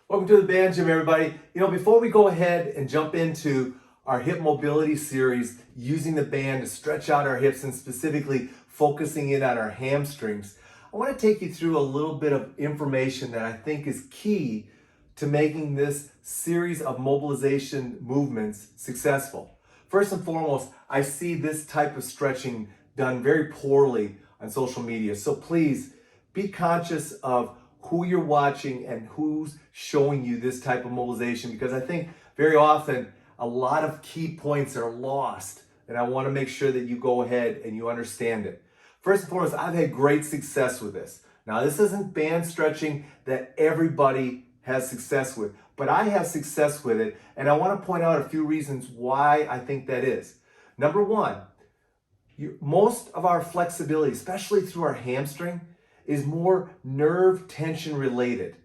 Welcome to the band gym, everybody. Before we go ahead and jump into our hip mobility series, using the band to stretch out our hips and specifically focusing in on our hamstrings, I want to take you through a little bit of information that I think is key to making this series of mobilization movements successful. First and foremost, I see this type of stretching done very poorly on social media. So please be conscious of who you're watching and who's showing you this type of mobilization, because I think very often a lot of key points are lost, and I want to make sure that you go ahead and you understand it. First and foremost, I've had great success with this. Now, this isn't band stretching that everybody has success with, but I have success with it, and I want to point out a few reasons why I think that is. Number one, most of our flexibility, especially through our hamstring, is more nerve tension related.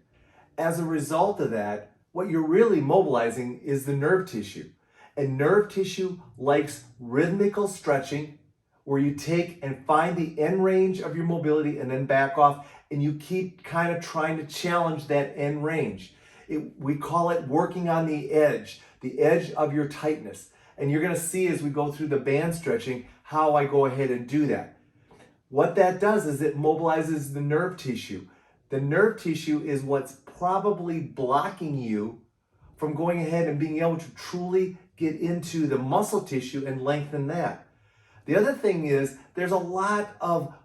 As a result of that, what you're really mobilizing is the nerve tissue. And nerve tissue likes rhythmical stretching, where you take and find the end range of your mobility and then back off, and you keep kind of trying to challenge that end range. We call it working on the edge of your tightness. And you're going to see as we go through the band stretching how I go ahead and do that. What that does is it mobilizes the nerve tissue. The nerve tissue is what's probably blocking you from going ahead and being able to truly get into the muscle tissue and lengthen that. The other thing is there's a lot of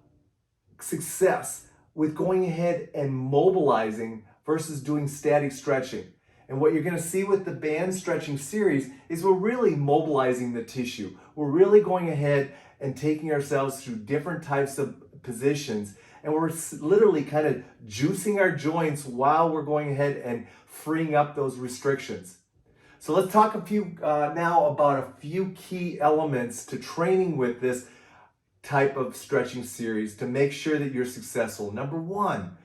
success with going ahead and mobilizing versus doing static stretching. And what you're going to see with the band stretching series is we're really mobilizing the tissue. We're really going ahead and taking ourselves through different types of positions, and we're literally kind of juicing our joints while we're going ahead and freeing up those restrictions. So let's talk now about a few key elements to training with this type of stretching series to make sure that you're successful. Number one,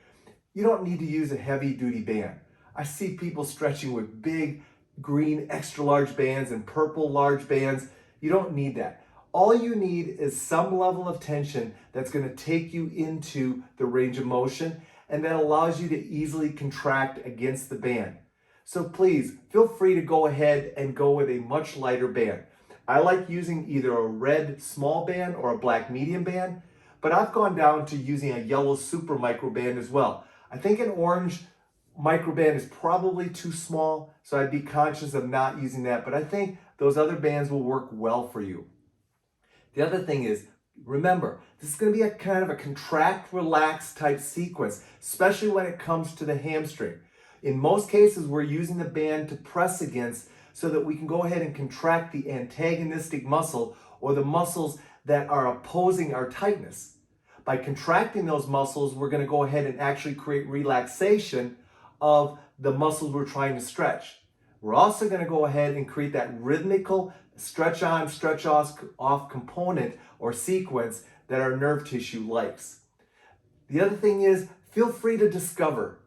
you don't need to use a heavy duty band. I see people stretching with big green extra large bands and purple large bands. You don't need that. All you need is some level of tension that's going to take you into the range of motion, and that allows you to easily contract against the band. So please feel free to go ahead and go with a much lighter band. I like using either a red small band or a black medium band, but I've gone down to using a yellow super micro band as well. I think an orange micro band is probably too small, so I'd be conscious of not using that, but I think those other bands will work well for you. The other thing is, remember, this is going to be a kind of a contract, relax type sequence, especially when it comes to the hamstring. In most cases, we're using the band to press against so that we can go ahead and contract the antagonistic muscle, or the muscles that are opposing our tightness. By contracting those muscles, we're going to go ahead and actually create relaxation of the muscles we're trying to stretch. We're also going to go ahead and create that rhythmical stretch on, stretch off component or sequence that our nerve tissue likes. The other thing is, feel free to discover.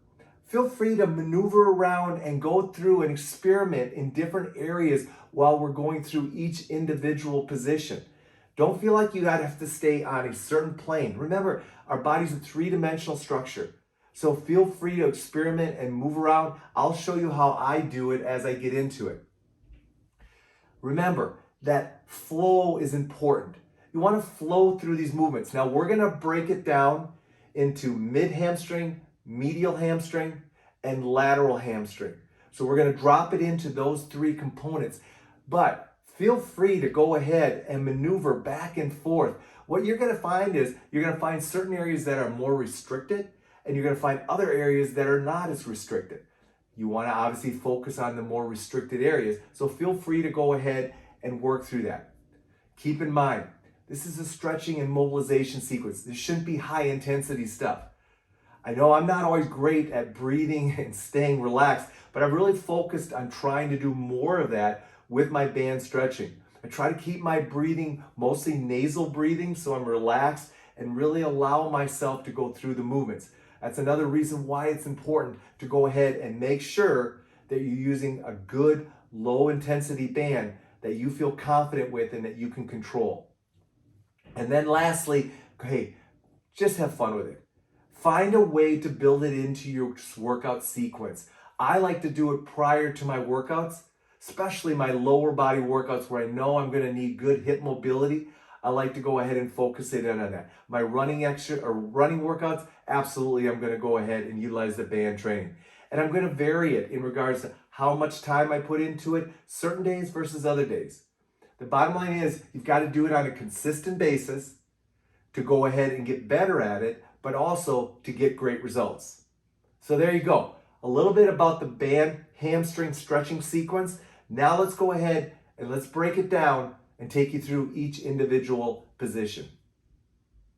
Feel free to maneuver around and go through and experiment in different areas while we're going through each individual position. Don't feel like you have to stay on a certain plane. Remember, our body's a three-dimensional structure. So feel free to experiment and move around. I'll show you how I do it as I get into it. Remember that flow is important. You want to flow through these movements. Now we're going to break it down into mid hamstring, medial hamstring, and lateral hamstring. So we're going to drop it into those three components. But feel free to go ahead and maneuver back and forth. What you're going to find is you're going to find certain areas that are more restricted, and you're going to find other areas that are not as restricted. You want to obviously focus on the more restricted areas, so feel free to go ahead and work through that. Keep in mind, this is a stretching and mobilization sequence. This shouldn't be high intensity stuff. I know I'm not always great at breathing and staying relaxed, but I've really focused on trying to do more of that with my band stretching. I try to keep my breathing mostly nasal breathing, so I'm relaxed and really allow myself to go through the movements. That's another reason why it's important to go ahead and make sure that you're using a good low intensity band that you feel confident with and that you can control. And then lastly, hey, just have fun with it. Find a way to build it into your workout sequence. I like to do it prior to my workouts, especially my lower body workouts where I know I'm gonna need good hip mobility. I like to go ahead and focus it in on that. My running workouts, absolutely I'm gonna go ahead and utilize the band training. And I'm gonna vary it in regards to how much time I put into it, certain days versus other days. The bottom line is you've got to do it on a consistent basis to go ahead and get better at it, but also to get great results. So there you go. A little bit about the band hamstring stretching sequence. Now let's go ahead and let's break it down and take you through each individual position.